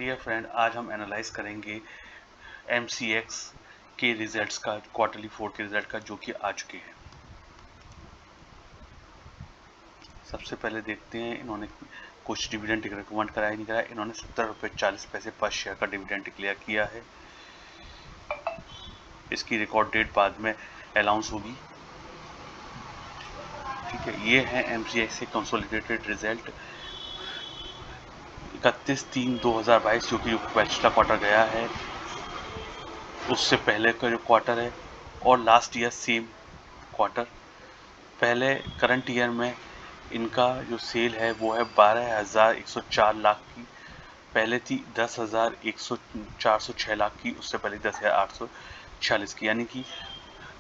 Dear friend, आज हम analyse करेंगे MCX के रिजल्ट्स का, क्वार्टरली 4 के रिजल्ट का, जो कि आ चुके हैं। सबसे पहले देखते हैं इन्होंने कुछ डिविडेंड रिकमेंड कराया नहीं कराया। इन्होंने 70 रुपये 40 पैसे पर शेयर का डिविडेंड डिक्लेयर किया है। इसकी रिकॉर्ड डेट बाद में अनाउंस होगी। ठीक है, ये है MCX के कंसोलिडेटेड रिजल्ट 31/3/2022, जो कि पिछला क्वार्टर गया है, उससे पहले का जो क्वार्टर है, और लास्ट ईयर सेम क्वार्टर। पहले करंट ईयर में इनका जो सेल है वो है 12,104 लाख की, पहले थी 10,406 लाख की, उससे पहले 10,846 की। यानी कि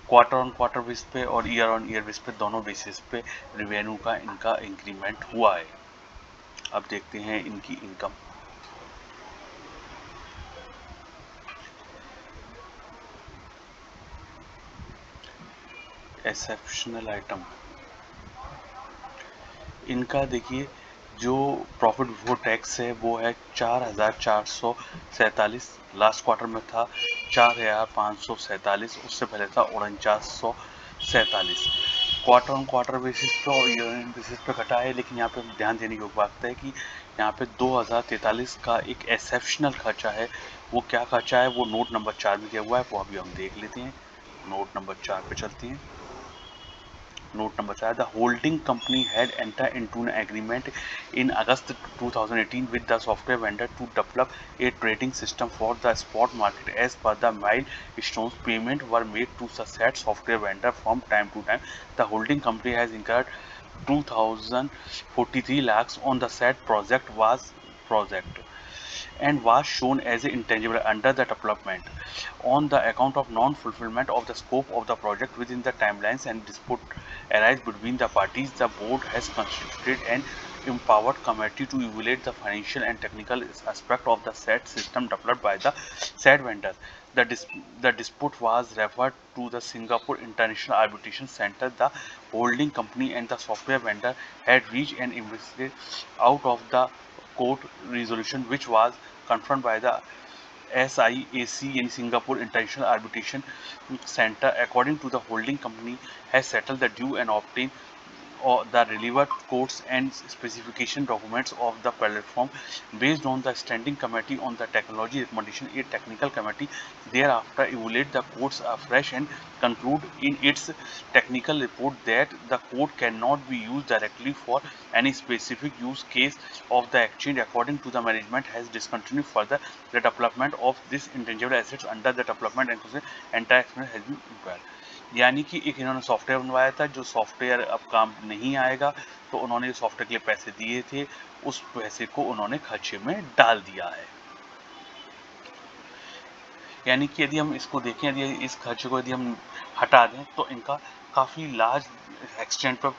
क्वार्टर ऑन क्वार्टर बेस पे और ईयर ऑन ईयर बेस पे, दोनों बेसिस पे रिवेन्यू का इनका इंक्रीमेंट हुआ है। अब देखते हैं इनकी इनकम। एक्सेप्शनल आइटम इनका देखिए, जो प्रॉफिट बिफोर टैक्स है वो है 4,447। लास्ट क्वार्टर में था 4,547, उससे पहले था 4,947। क्वार्टर ऑन क्वार्टर बेसिस पे और ईयर एंड बेसिस पे घटा है, लेकिन यहाँ पे ध्यान देने की बात है कि यहाँ पे 2,043 का एक एक्सेप्शनल खर्चा है। वो क्या खर्चा है, वो नोट नंबर 4 में दिया हुआ है, वो अभी हम देख लेते हैं। नोट नंबर 4 पे चलते हैं। Note number 4, the holding company had entered into an agreement in August 2018 with the software vendor to develop a trading system for the spot market. As per the milestones, payments were made to the said software vendor from time to time. The holding company has incurred 2,043 lakhs on the said project and was shown as intangible under the development on the account of non-fulfillment of the scope of the project within the timelines and dispute arise between the parties. The board has constituted an empowered committee to evaluate the financial and technical aspect of the said system developed by the said vendor. The dispute was referred to the Singapore International Arbitration Center. The holding company and the software vendor had reached an investigation out of the court resolution, which was confirmed by the SIAC in Singapore International Arbitration Center. According to the holding company, has settled the due and obtained the relevant codes and specification documents of the platform. Based on the standing committee on the technology recommendation, a technical committee thereafter evaluate the codes afresh and conclude in its technical report that the code cannot be used directly for any specific use case of the exchange. According to the management, has discontinued further the development of this intangible assets under the development and entire expense has been impaired. यानी कि एक इन्होंने software बनवाया था, जो software अब काम नहीं आएगा, तो उन्होंने सॉफ्टवेयर के लिए पैसे दिए थे, उस पैसे को उन्होंने खर्चे में डाल दिया है। यानी कि यदि हम इसको देखें, यदि इस खर्चे को यदि हम हटा दें, तो इनका काफ़ी लार्ज एक्सटेंट पर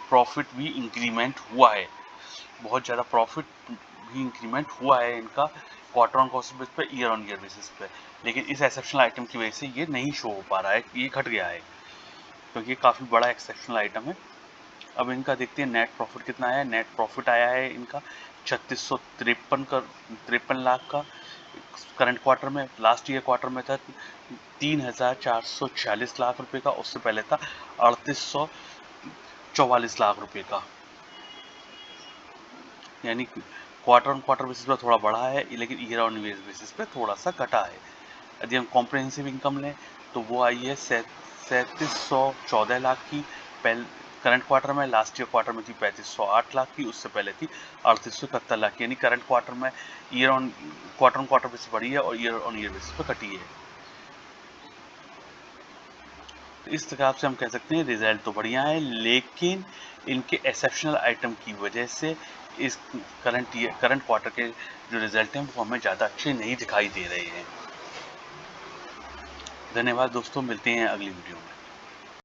प्रॉफिट भी इंक्रीमेंट हुआ है। बहुत ज़्यादा प्रॉफिट भी इंक्रीमेंट हुआ है इनका क्वार्टर ऑन क्वार्टर बेसिस पे, ईयर ऑन ईयर बेसिस पे। लेकिन इस एक्सेप्शनल आइटम की वजह से ये नहीं शो हो पा रहा है, ये घट गया है, क्योंकि ये काफ़ी बड़ा एक्सेप्शनल आइटम है। अब इनका देखते हैं नेट प्रॉफिट कितना आया। नेट प्रॉफिट आया है इनका 3653 लाख का करंट क्वार्टर में। लास्ट ईयर क्वार्टर में था 3,446 लाख रुपए का, उससे पहले था 3,844 लाख रुपए का। यानी क्वार्टर ऑन क्वार्टर बेसिस पर थोड़ा बढ़ा है, लेकिन ईयर ऑन ईयर बेसिस पे थोड़ा सा घटा है। यदि हम कॉम्प्रिहेंसिव इनकम लें, तो वो आई है 3,714 लाख की करंट क्वार्टर में। लास्ट ईयर क्वार्टर में थी 3,508 लाख की, उससे पहले थी 3,871 लाख की। यानी करंट क्वार्टर में ईयर ऑन क्वार्टर बेसिस बढ़ी है और ईयर ऑन ईयर बेसिस पे घटी है। तो इस हिसाब से हम कह सकते हैं रिजल्ट तो बढ़िया है, लेकिन इनके एक्सेप्शनल आइटम की वजह से इस करंट क्वार्टर के जो रिजल्ट हैं वो हमें ज़्यादा अच्छे नहीं दिखाई दे रहे हैं। धन्यवाद दोस्तों, मिलते हैं अगली वीडियो में।